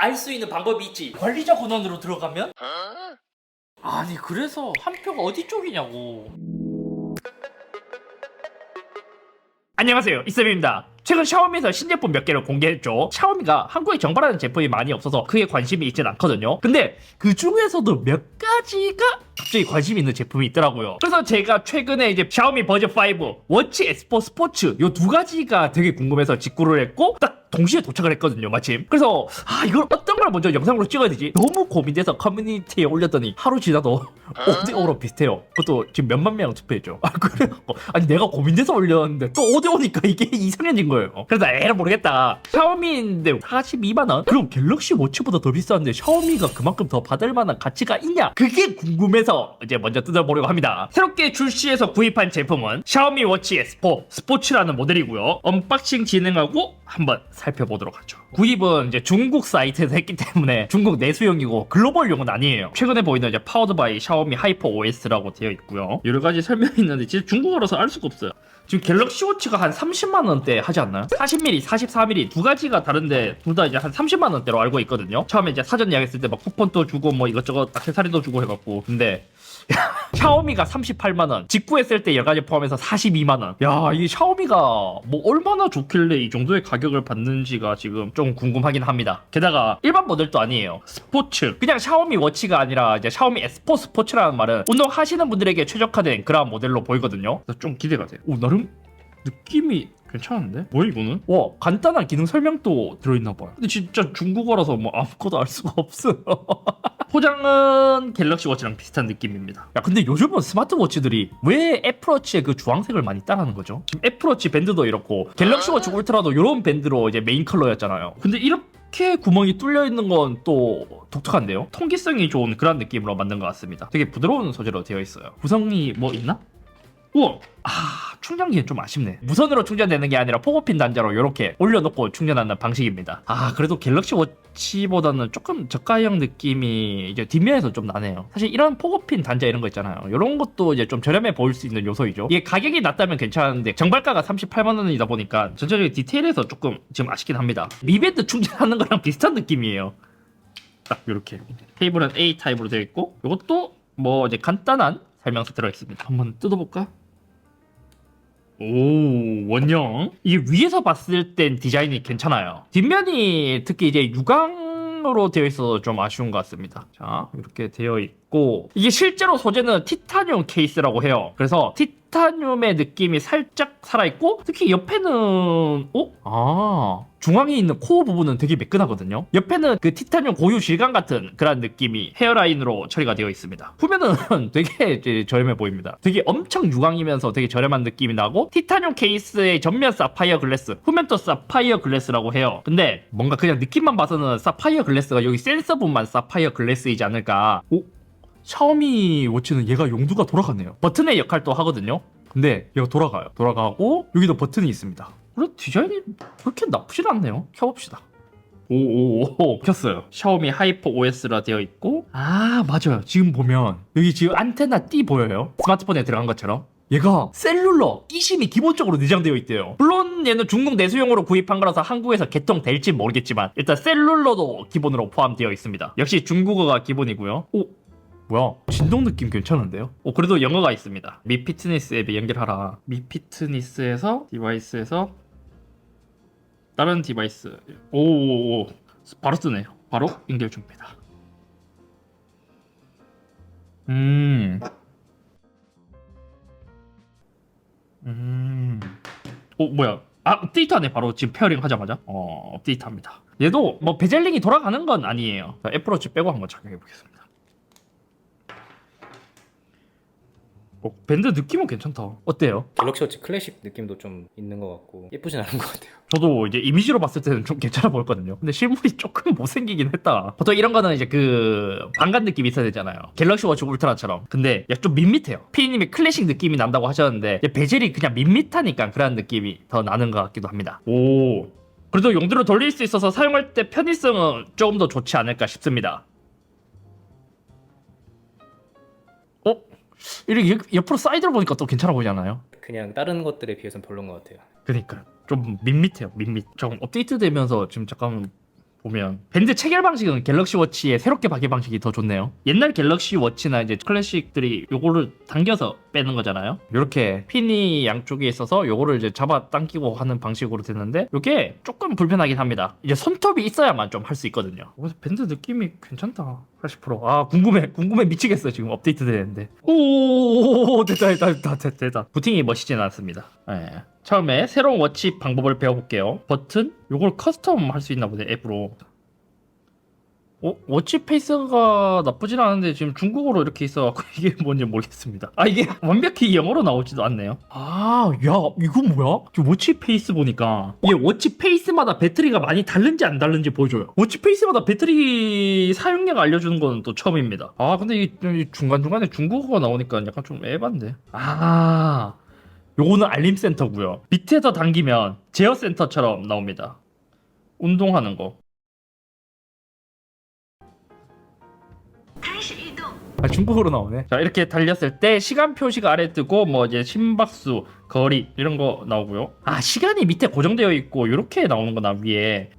알 수 있는 방법이 있지. 관리자 권한으로 들어가면? 아니 그래서 한 표가 어디 쪽이냐고. 안녕하세요, 이쌤입니다. 최근 샤오미에서 신제품 몇 개를 공개했죠. 샤오미가 한국에 정발하는 제품이 많이 없어서 크게 관심이 있진 않거든요. 근데 그 중에서도 몇 가지가 갑자기 관심이 있는 제품이 있더라고요. 그래서 제가 최근에 이제 샤오미 버전 5, 워치 S4 스포츠 요 두 가지가 되게 궁금해서 직구를 했고 딱 동시에 도착을 했거든요, 마침. 그래서 이걸 어떤 걸 먼저 영상으로 찍어야 되지? 너무 고민돼서 커뮤니티에 올렸더니 하루 지나도 오디오로 비슷해요. 그것도 지금 몇만 명 투표했죠. 그래갖고 아니 내가 고민돼서 올렸는데 또 오디오니까 이게 이상해진 거예요. 그래서 에라 모르겠다. 샤오미인데 42만원? 그럼 갤럭시 워치보다 더 비싼데 샤오미가 그만큼 더 받을 만한 가치가 있냐? 그게 궁금해서 이제 먼저 뜯어보려고 합니다. 새롭게 출시해서 구입한 제품은 샤오미 워치 S4 스포츠라는 모델이고요. 언박싱 진행하고 한번 살펴보도록 하죠. 구입은 이제 중국 사이트에서 했기 때문에 중국 내수용이고 글로벌용은 아니에요. 최근에 보이는 이제 파워드 바이 샤오미 하이퍼 OS라고 되어 있고요. 여러 가지 설명이 있는데 진짜 중국어라서 알 수가 없어요. 지금 갤럭시 워치가 한 30만 원대 하지 않나요? 40mm, 44mm 두 가지가 다른데 둘 다 이제 한 30만 원대로 알고 있거든요. 처음에 이제 사전 예약했을 때 막 쿠폰도 주고 뭐 이것저것 액세서리도 주고 해갖고 근데 샤오미가 38만 원, 직구했을 때 여러 가지 포함해서 42만 원. 야, 이 샤오미가 뭐 얼마나 좋길래 이 정도의 가격을 받는지가 지금 좀 궁금하긴 합니다. 게다가 일반 모델도 아니에요. 스포츠. 그냥 샤오미 워치가 아니라 이제 샤오미 S4 스포츠라는 말은 운동하시는 분들에게 최적화된 그런 모델로 보이거든요. 그래서 좀 기대가 돼요. 오, 나름 느낌이 괜찮은데? 뭐야 이거는? 와, 간단한 기능 설명도 들어있나봐요. 근데 진짜 중국어라서 뭐 아무것도 알 수가 없어요. 포장은 갤럭시 워치랑 비슷한 느낌입니다. 야, 근데 요즘은 스마트워치들이 왜 애플워치의 그 주황색을 많이 따라하는 거죠? 지금 애플워치 밴드도 이렇고 갤럭시 워치 울트라도 이런 밴드로 이제 메인 컬러였잖아요. 근데 이렇게 구멍이 뚫려 있는 건 또 독특한데요? 통기성이 좋은 그런 느낌으로 만든 것 같습니다. 되게 부드러운 소재로 되어 있어요. 구성이 뭐 있나? 우와! 충전기는 좀 아쉽네. 무선으로 충전되는 게 아니라 포고핀 단자로 이렇게 올려놓고 충전하는 방식입니다. 그래도 갤럭시 워치보다는 조금 저가형 느낌이 이제 뒷면에서 좀 나네요. 사실 이런 포고핀 단자 이런 거 있잖아요. 이런 것도 이제 좀 저렴해 보일 수 있는 요소이죠. 이게 가격이 낮다면 괜찮은데 정발가가 38만 원이다 보니까 전체적인 디테일에서 조금 지금 아쉽긴 합니다. 미밴드 충전하는 거랑 비슷한 느낌이에요. 딱 이렇게 케이블은 A 타입으로 되어 있고 이것도 뭐 이제 간단한 설명서 들어있습니다. 한번 뜯어볼까? 오, 원형. 이게 위에서 봤을 땐 디자인이 괜찮아요. 뒷면이 특히 이제 유광으로 되어 있어서 좀 아쉬운 것 같습니다. 자, 이렇게 되어 있고 이게 실제로 소재는 티타늄 케이스라고 해요. 그래서 티타늄의 느낌이 살짝 살아있고 특히 옆에는 중앙에 있는 코어 부분은 되게 매끈하거든요. 옆에는 그 티타늄 고유 질감 같은 그런 느낌이 헤어라인으로 처리가 되어 있습니다. 후면은 되게 이제 저렴해 보입니다. 되게 엄청 유광이면서 되게 저렴한 느낌이 나고 티타늄 케이스의 전면 사파이어 글래스, 후면도 사파이어 글래스라고 해요. 근데 뭔가 그냥 느낌만 봐서는 사파이어 글래스가 여기 센서 부분만 사파이어 글래스이지 않을까. 샤오미 워치는 얘가 용두가 돌아가네요. 버튼의 역할도 하거든요. 근데 얘가 돌아가요. 돌아가고 여기도 버튼이 있습니다. 그래 디자인이 그렇게 나쁘진 않네요. 켜봅시다. 오 켰어요. 샤오미 하이퍼 OS라 되어 있고 맞아요. 지금 보면 여기 지금 안테나 띠 보여요? 스마트폰에 들어간 것처럼. 얘가 셀룰러 eSIM이 기본적으로 내장되어 있대요. 물론 얘는 중국 내수용으로 구입한 거라서 한국에서 개통될지 모르겠지만 일단 셀룰러도 기본으로 포함되어 있습니다. 역시 중국어가 기본이고요. 뭐야, 진동 느낌 괜찮은데요? 그래도 영어가 있습니다. 미 피트니스 앱에 연결하라. 미 피트니스에서 디바이스에서 다른 디바이스. 바로 뜨네요. 바로 연결 중입니다. 뭐야? 업데이트하네. 바로 지금 페어링 하자마자 업데이트합니다. 얘도 뭐 베젤링이 돌아가는 건 아니에요. 애플워치 빼고 한번 착용해 보겠습니다. 밴드 느낌은 괜찮다. 어때요? 갤럭시 워치 클래식 느낌도 좀 있는 것 같고 예쁘진 않은 것 같아요. 저도 이제 이미지로 봤을 때는 좀 괜찮아 보였거든요. 근데 실물이 조금 못생기긴 했다. 보통 이런 거는 이제 그 방간 느낌이 있어야 되잖아요. 갤럭시 워치 울트라처럼. 근데 좀 밋밋해요. 피디님이 클래식 느낌이 난다고 하셨는데 베젤이 그냥 밋밋하니까 그런 느낌이 더 나는 것 같기도 합니다. 그래도 용도로 돌릴 수 있어서 사용할 때 편의성은 조금 더 좋지 않을까 싶습니다. 이렇게 옆으로 사이드로 보니까 또 괜찮아 보이잖아요. 그냥 다른 것들에 비해서는 별로인 것 같아요. 그러니까 좀 밋밋해요. 밋밋. 조금 업데이트 되면서 지금 잠깐 보면 밴드 체결 방식은 갤럭시 워치의 새롭게 바뀐 방식이 더 좋네요. 옛날 갤럭시 워치나 이제 클래식들이 요거를 당겨서 빼는 거잖아요. 이렇게 핀이 양쪽에 있어서 요거를 이제 잡아 당기고 하는 방식으로 됐는데 요게 조금 불편하긴 합니다. 이제 손톱이 있어야만 좀 할 수 있거든요. 그래서 밴드 느낌이 괜찮다. 80%. 아 궁금해 미치겠어. 지금 업데이트 되는데. 오 됐다. 부팅이 멋있진 않습니다. 예. 처음에 새로운 워치 방법을 배워볼게요. 버튼 요걸 커스텀 할 수 있나 보네 앱으로. 워치 페이스가 나쁘진 않은데 지금 중국어로 이렇게 있어갖고 이게 뭔지 모르겠습니다. 아 이게 완벽히 영어로 나오지도 않네요. 아 야 이거 뭐야? 지금 워치 페이스 보니까 이게 워치 페이스마다 배터리가 많이 다른지 안 다른지 보여줘요. 워치 페이스마다 배터리 사용량 알려주는 건 또 처음입니다. 아 근데 이 중간중간에 중국어가 나오니까 약간 좀 에반데. 아 요거는 알림 센터고요. 밑에서 당기면 제어 센터처럼 나옵니다. 운동하는 거. 아, 중국어로 나오네. 자 이렇게 달렸을 때 시간 표시가 아래 뜨고 뭐 이제 심박수, 거리 이런 거 나오고요. 아 시간이 밑에 고정되어 있고 이렇게 나오는 거나 위에.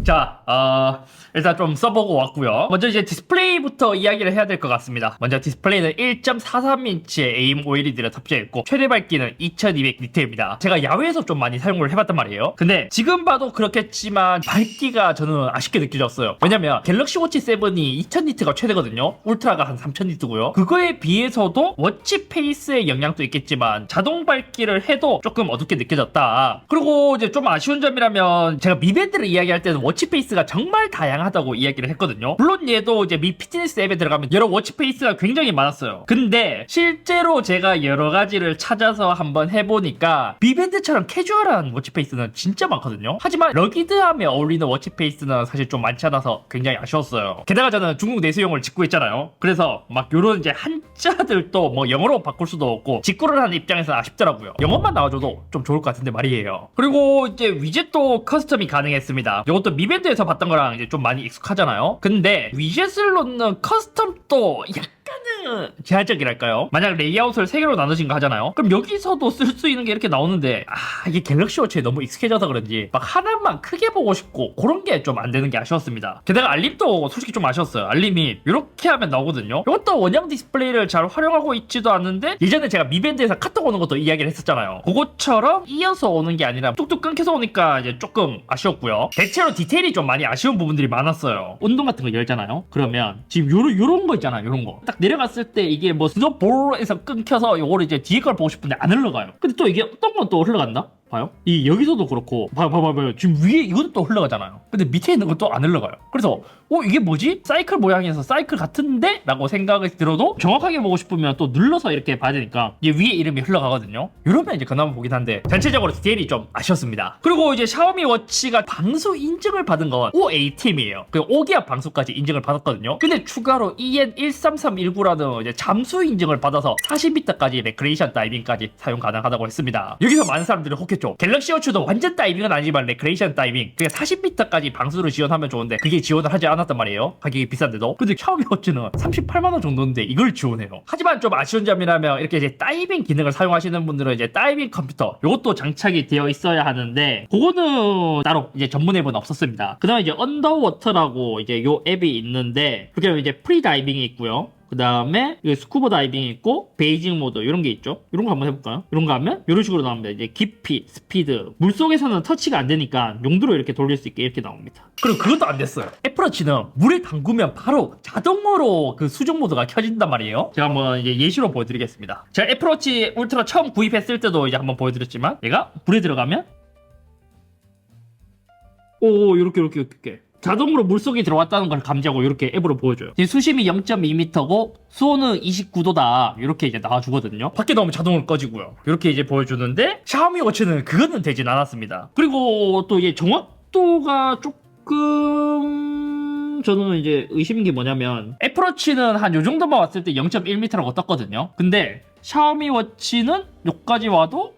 자, 일단 좀 써보고 왔고요. 먼저 이제 디스플레이부터 이야기를 해야 될 것 같습니다. 먼저 디스플레이는 1.43인치의 AIM OLED를 탑재했고 최대 밝기는 2200니트입니다. 제가 야외에서 좀 많이 사용을 해봤단 말이에요. 근데 지금 봐도 그렇겠지만 밝기가 저는 아쉽게 느껴졌어요. 왜냐면 갤럭시 워치 7이 2000니트가 최대거든요. 울트라가 한 3000니트고요. 그거에 비해서도 워치 페이스의 영향도 있겠지만 자동 밝기를 해도 조금 어둡게 느껴졌다. 그리고 이제 좀 아쉬운 점이라면 제가 미밴드를 이야기할 때는 워치 페이스가 정말 다양하다고 이야기를 했거든요. 물론 얘도 이제 미 피트니스 앱에 들어가면 여러 워치 페이스가 굉장히 많았어요. 근데 실제로 제가 여러 가지를 찾아서 한번 해보니까 미밴드처럼 캐주얼한 워치 페이스는 진짜 많거든요. 하지만 러기드함에 어울리는 워치 페이스는 사실 좀 많지 않아서 굉장히 아쉬웠어요. 게다가 저는 중국 내수용을 직구했잖아요. 그래서 막 요런 이제 한자들도 뭐 영어로 바꿀 수도 없고 직구를 하는 입장에서는 아쉽더라고요. 영어만 나와줘도 좀 좋을 것 같은데 말이에요. 그리고 이제 위젯도 커스텀이 가능했습니다. 이것도 미밴드에서 봤던 거랑 이제 좀 많이 익숙하잖아요. 근데 위젯을 넣는 커스텀도 약간은 제한적이랄까요? 만약 레이아웃을 3개로 나누신 거 하잖아요. 그럼 여기서도 쓸 수 있는 게 이렇게 나오는데 이게 갤럭시 워치에 너무 익숙해져서 그런지 막 하나만 크게 보고 싶고 그런 게 좀 안 되는 게 아쉬웠습니다. 게다가 알림도 솔직히 좀 아쉬웠어요. 알림이 이렇게 하면 나오거든요. 이것도 원형 디스플레이를 잘 활용하고 있지도 않는데 예전에 제가 미밴드에서 카톡 오는 것도 이야기를 했었잖아요. 그것처럼 이어서 오는 게 아니라 뚝뚝 끊겨서 오니까 이제 조금 아쉬웠고요. 대체로 디테일이 좀 많이 아쉬운 부분들이 많았어요. 운동 같은 거 열잖아요. 그러면 지금 요런 거 있잖아요. 요런 거 딱 내려갔을 때 이게 뭐 스노볼에서 끊겨서 요거를 이제 뒤에 걸 보고 싶은데 안 흘러가요. 근데 또 이게 어떤 건 또 흘러간다? 봐요. 이 여기서도 그렇고 봐봐요. 지금 위에 이것도 또 흘러가잖아요. 근데 밑에 있는 건 또 안 흘러가요. 그래서 이게 뭐지? 사이클 모양에서 사이클 같은데? 라고 생각이 들어도 정확하게 보고 싶으면 또 눌러서 이렇게 봐야 되니까 이게 위에 이름이 흘러가거든요. 이러면 이제 그나마 보긴 한데 전체적으로 디테일이 좀 아쉬웠습니다. 그리고 이제 샤오미 워치가 방수 인증을 받은 건 OATM이에요. 그 5기압 방수까지 인증을 받았거든요. 근데 추가로 EN13319라는 이제 잠수 인증을 받아서 40m까지 레크레이션 다이빙까지 사용 가능하다고 했습니다. 여기서 많은 사람들이 혹했죠. 갤럭시 워치도 완전 다이빙은 아니지만 레크레이션 다이빙 그게 40m까지 방수를 지원하면 좋은데 그게 지원을 하지 않았단 말이에요. 가격이 비싼데도. 근데 샤오미 워치는 38만원 정도인데 이걸 지원해요. 하지만 좀 아쉬운 점이라면 이렇게 이제 다이빙 기능을 사용하시는 분들은 이제 다이빙 컴퓨터 이것도 장착이 되어 있어야 하는데 그거는 따로 이제 전문 앱은 없었습니다. 그 다음에 이제 언더워터라고 이제 요 앱이 있는데 그게 이제 프리 다이빙이 있고요. 그 다음에 스쿠버 다이빙이 있고 베이징 모드 이런 게 있죠. 이런 거 한번 해볼까요? 이런 거 하면 이런 식으로 나옵니다. 이제 깊이, 스피드. 물속에서는 터치가 안 되니까 용도로 이렇게 돌릴 수 있게 이렇게 나옵니다. 그리고 그것도 안 됐어요. 애플워치는 물에 담그면 바로 자동으로 그 수중 모드가 켜진단 말이에요. 제가 한번 이제 예시로 보여드리겠습니다. 제가 애플워치 울트라 처음 구입했을 때도 이제 한번 보여드렸지만 얘가 물에 들어가면 이렇게 자동으로 물속에 들어왔다는 걸 감지하고 이렇게 앱으로 보여줘요. 수심이 0.2m고 수온은 29도다 이렇게 이제 나와주거든요. 밖에 나오면 자동으로 꺼지고요. 이렇게 이제 보여주는데 샤오미 워치는 그거는 되진 않았습니다. 그리고 또 이게 정확도가 조금 저는 이제 의심인 게 뭐냐면 애플워치는 한 요 정도만 왔을 때 0.1m라고 떴거든요. 근데 샤오미 워치는 여기까지 와도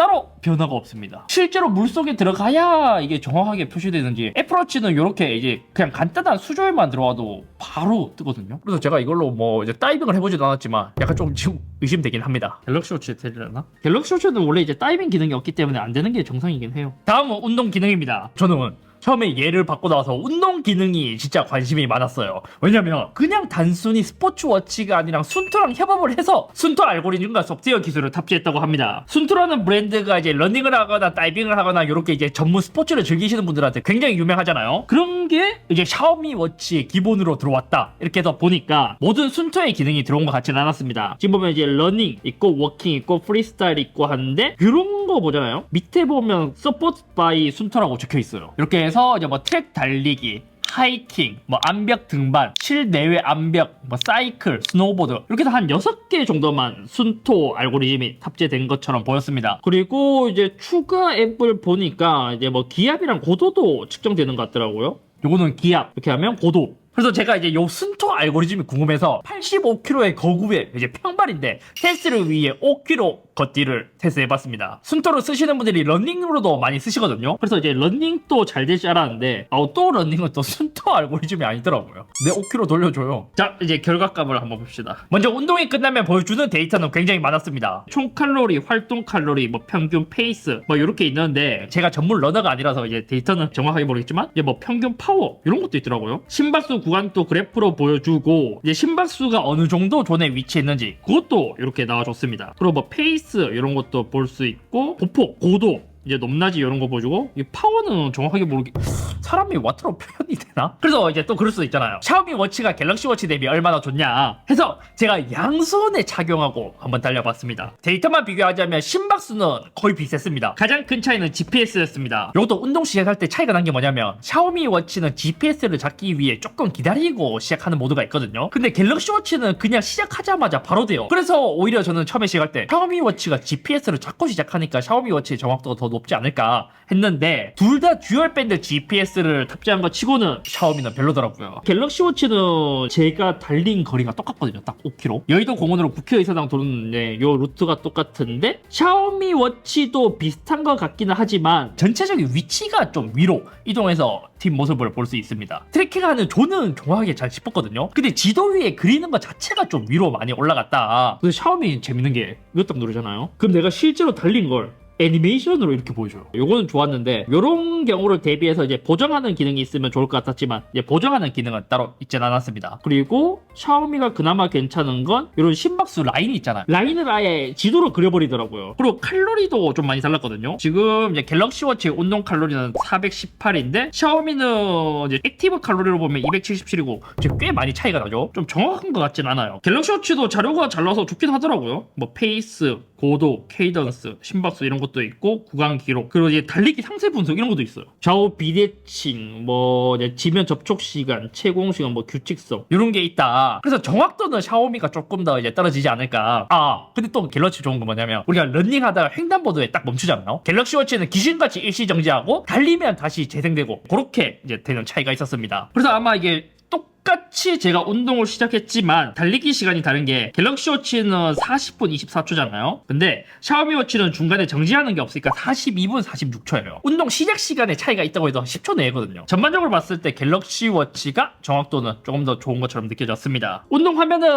따로 변화가 없습니다. 실제로 물속에 들어가야 이게 정확하게 표시되는지 애플워치는 이렇게 이제 그냥 간단한 수조에만 들어와도 바로 뜨거든요. 그래서 제가 이걸로 뭐 이제 다이빙을 해보지도 않았지만 약간 좀 지금 의심되긴 합니다. 갤럭시워치 되려나? 갤럭시워치는 원래 이제 다이빙 기능이 없기 때문에 안 되는 게 정상이긴 해요. 다음은 운동 기능입니다. 저는 처음에 얘를 받고 나서 운동 기능이 진짜 관심이 많았어요. 왜냐면 그냥 단순히 스포츠워치가 아니라 순토랑 협업을 해서 순토 알고리즘과 소프트웨어 기술을 탑재했다고 합니다. 순토라는 브랜드가 이제 러닝을 하거나 다이빙을 하거나 이렇게 이제 전문 스포츠를 즐기시는 분들한테 굉장히 유명하잖아요. 그런 게 이제 샤오미 워치의 기본으로 들어왔다. 이렇게 해서 보니까 모든 순토의 기능이 들어온 것 같지는 않았습니다. 지금 보면 이제 러닝 있고 워킹 있고 프리스타일 있고 하는데 그런 거 보잖아요. 밑에 보면 서포트 바이 순토라고 적혀 있어요. 이렇게 해서 이제 뭐 트랙 달리기, 하이킹, 뭐 암벽 등반, 실내외 암벽, 뭐 사이클, 스노우보드 이렇게 해서 한 6개 정도만 순토 알고리즘이 탑재된 것처럼 보였습니다. 그리고 이제 추가 앱을 보니까 이제 뭐 기압이랑 고도도 측정되는 것 같더라고요. 요거는 기압, 이렇게 하면 고도. 그래서 제가 이제 요 순토 알고리즘이 궁금해서 85km의 거구에 이제 평발인데 테스트를 위해 5km 걷기를 테스트해봤습니다. 순토를 쓰시는 분들이 러닝으로도 많이 쓰시거든요. 그래서 이제 러닝도 잘 될 줄 알았는데 또 러닝은 또 순토 알고리즘이 아니더라고요. 내 5km 돌려줘요. 자, 이제 결과값을 한번 봅시다. 먼저 운동이 끝나면 보여주는 데이터는 굉장히 많았습니다. 총 칼로리, 활동 칼로리, 뭐 평균 페이스 뭐 이렇게 있는데 제가 전문 러너가 아니라서 이제 데이터는 정확하게 모르겠지만 이제 뭐 평균 파워 이런 것도 있더라고요. 심박수 구간도 그래프로 보여주고 이제 심박수가 어느 정도 존에 위치했는지 그것도 이렇게 나와줬습니다. 그리고 뭐 페이스 이런 것도 볼 수 있고 보폭, 고도 이제 높낮이 이런 거 보여주고 이 파워는 정확하게 모르겠... 사람이 와트로 표현이 되나? 그래서 이제 또 그럴 수도 있잖아요. 샤오미 워치가 갤럭시 워치 대비 얼마나 좋냐 해서 제가 양손에 착용하고 한번 달려봤습니다. 데이터만 비교하자면 심박수는 거의 비슷했습니다. 가장 큰 차이는 GPS였습니다. 이것도 운동 시작할 때 차이가 난 게 뭐냐면 샤오미 워치는 GPS를 잡기 위해 조금 기다리고 시작하는 모드가 있거든요. 근데 갤럭시 워치는 그냥 시작하자마자 바로 돼요. 그래서 오히려 저는 처음에 시작할 때 샤오미 워치가 GPS를 잡고 시작하니까 샤오미 워치의 정확도가 더 높지 않을까 했는데 둘 다 듀얼 밴드 GPS를 탑재한 것 치고는 샤오미는 별로더라고요. 갤럭시 워치는 제가 달린 거리가 똑같거든요. 딱 5km. 여의도 공원으로 9km 이상 도는데 요 루트가 똑같은데 샤오미 워치도 비슷한 것 같기는 하지만 전체적인 위치가 좀 위로 이동해서 팀 모습을 볼 수 있습니다. 트래킹하는 존은 정확하게 잘 짚었거든요. 근데 지도 위에 그리는 것 자체가 좀 위로 많이 올라갔다. 그래서 샤오미 재밌는 게 이거 딱 누르잖아요. 그럼 내가 실제로 달린 걸 애니메이션으로 이렇게 보여줘요. 요거는 좋았는데 요런 경우를 대비해서 이제 보정하는 기능이 있으면 좋을 것 같았지만 이제 보정하는 기능은 따로 있진 않았습니다. 그리고 샤오미가 그나마 괜찮은 건 이런 심박수 라인이 있잖아요. 라인을 아예 지도로 그려버리더라고요. 그리고 칼로리도 좀 많이 달랐거든요. 지금 이제 갤럭시 워치 운동 칼로리는 418인데 샤오미는 이제 액티브 칼로리로 보면 277이고 꽤 많이 차이가 나죠. 좀 정확한 것 같진 않아요. 갤럭시 워치도 자료가 잘 나와서 좋긴 하더라고요. 뭐 페이스, 고도, 케이던스, 심박수 이런 것도 있고 구간 기록 그리고 이제 달리기 상세 분석 이런 것도 있어요. 좌우 비대칭, 뭐 이제 지면 접촉 시간, 채공 시간, 뭐 규칙성 이런 게 있다. 그래서 정확도는 샤오미가 조금 더 이제 떨어지지 않을까. 근데 또 갤럭시 좋은 건 뭐냐면 우리가 러닝하다가 횡단보도에 딱 멈추잖아요. 갤럭시 워치는 귀신같이 일시 정지하고 달리면 다시 재생되고 그렇게 이제 되는 차이가 있었습니다. 그래서 아마 이게 똑같이 제가 운동을 시작했지만 달리기 시간이 다른 게 갤럭시 워치는 40분 24초잖아요. 근데 샤오미 워치는 중간에 정지하는 게 없으니까 42분 46초예요. 운동 시작 시간에 차이가 있다고 해도 10초 내거든요. 전반적으로 봤을 때 갤럭시 워치가 정확도는 조금 더 좋은 것처럼 느껴졌습니다. 운동 화면은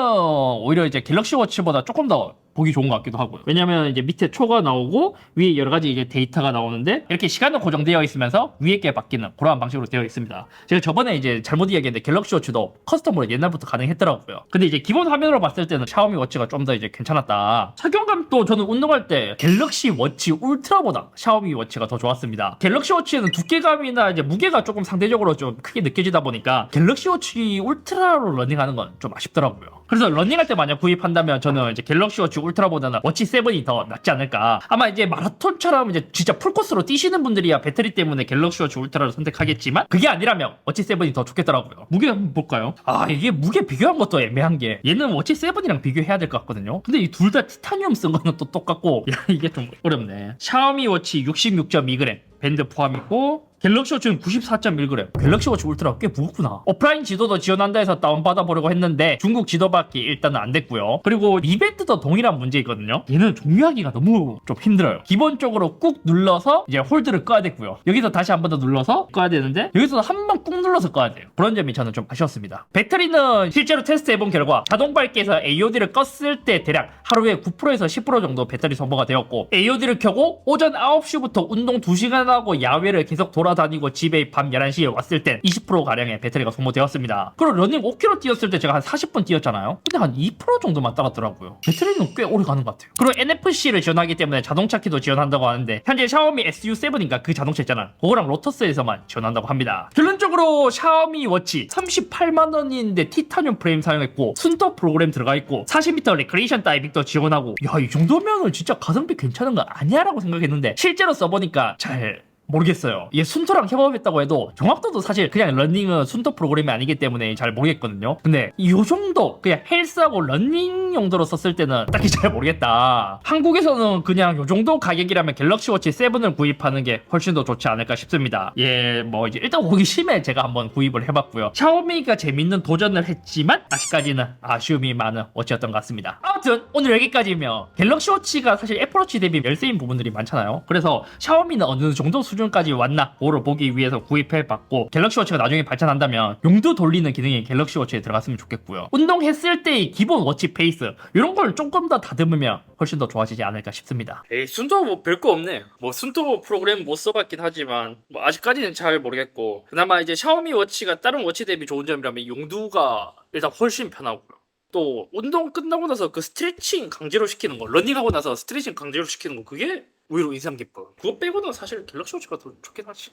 오히려 이제 갤럭시 워치보다 조금 더 보기 좋은 것 같기도 하고요. 왜냐면 이제 밑에 초가 나오고 위에 여러 가지 이제 데이터가 나오는데 이렇게 시간은 고정되어 있으면서 위에 게 바뀌는 그런 방식으로 되어 있습니다. 제가 저번에 이제 잘못 이야기했는데 갤럭시 워치도 커스텀으로 옛날부터 가능했더라고요. 근데 이제 기본 화면으로 봤을 때는 샤오미 워치가 좀 더 이제 괜찮았다. 착용감도 저는 운동할 때 갤럭시 워치 울트라보다 샤오미 워치가 더 좋았습니다. 갤럭시 워치는 두께감이나 이제 무게가 조금 상대적으로 좀 크게 느껴지다 보니까 갤럭시 워치 울트라로 러닝하는 건 좀 아쉽더라고요. 그래서 러닝할 때 만약 구입한다면 저는 이제 갤럭시 워치 울트라보다는 워치 7이 더 낫지 않을까. 아마 이제 마라톤처럼 이제 진짜 풀코스로 뛰시는 분들이야 배터리 때문에 갤럭시 워치 울트라를 선택하겠지만 그게 아니라면 워치 7이 더 좋겠더라고요. 무게 한번 볼까요? 이게 무게 비교한 것도 애매한 게 얘는 워치 7이랑 비교해야 될 것 같거든요. 근데 이 둘 다 티타늄 쓴 거는 또 똑같고 야 이게 좀 어렵네. 샤오미 워치 66.2g 밴드 포함이고 갤럭시 워치는 94.1g. 갤럭시 워치 울트라 꽤 무겁구나. 오프라인 지도도 지원한다 해서 다운받아 보려고 했는데 중국 지도받기 일단은 안 됐고요. 그리고 이벤트도 동일한 문제 있거든요. 얘는 종료하기가 너무 좀 힘들어요. 기본적으로 꾹 눌러서 이제 홀드를 꺼야 됐고요. 여기서 다시 한 번 더 눌러서 꺼야 되는데 여기서 한 번 꾹 눌러서 꺼야 돼요. 그런 점이 저는 좀 아쉬웠습니다. 배터리는 실제로 테스트 해본 결과 자동 밝기에서 AOD를 껐을 때 대략 하루에 9%에서 10% 정도 배터리 소모가 되었고, AOD를 켜고 오전 9시부터 운동 2시간 하고 야외를 계속 돌아다니고 집에 밤 11시에 왔을 땐 20%가량의 배터리가 소모되었습니다. 그리고 러닝 5km 뛰었을 때 제가 한 40분 뛰었잖아요. 근데 한 2% 정도만 따랐더라고요. 배터리는 꽤 오래 가는 것 같아요. 그리고 NFC를 지원하기 때문에 자동차 키도 지원한다고 하는데 현재 샤오미 SU7인가 그 자동차 있잖아요. 그거랑 로터스에서만 지원한다고 합니다. 결론적으로 샤오미 워치 38만 원인데 티타늄 프레임 사용했고 순도 프로그램 들어가 있고 40m 레크레이션 다이빙도 지원하고, 야, 이 정도면은 진짜 가성비 괜찮은 거 아니야? 라고 생각했는데 실제로 써보니까 잘 모르겠어요. 이게 순토랑 협업했다고 해도 정확도도 사실 그냥 러닝은 순토 프로그램이 아니기 때문에 잘 모르겠거든요. 근데 이 정도 그냥 헬스하고 러닝 용도로 썼을 때는 딱히 잘 모르겠다. 한국에서는 그냥 이 정도 가격이라면 갤럭시 워치 7을 구입하는 게 훨씬 더 좋지 않을까 싶습니다. 예, 뭐 이제 일단 호기심에 제가 한번 구입을 해봤고요. 샤오미가 재밌는 도전을 했지만 아직까지는 아쉬움이 많은 워치였던 것 같습니다. 아무튼 오늘 여기까지면 갤럭시 워치가 사실 애플워치 대비 열세인 부분들이 많잖아요. 그래서 샤오미는 어느 정도 수준까지 왔나 그거를 보기 위해서 구입해봤고, 갤럭시 워치가 나중에 발전한다면 용도 돌리는 기능이 갤럭시 워치에 들어갔으면 좋겠고요. 운동했을 때의 기본 워치 페이스 이런 걸 조금 더 다듬으면 훨씬 더 좋아지지 않을까 싶습니다. 에이, 순도 뭐 별거 없네. 뭐 순도 프로그램 못 써봤긴 하지만 뭐 아직까지는 잘 모르겠고, 그나마 이제 샤오미 워치가 다른 워치 대비 좋은 점이라면 용두가 일단 훨씬 편하고요. 또 운동 끝나고 나서 그 스트레칭 강제로 시키는 거, 러닝하고 나서 스트레칭 강제로 시키는 거, 그게 의외로 인상 깊어. 그거 빼고는 사실 갤럭시 워치가 더 좋긴 하지.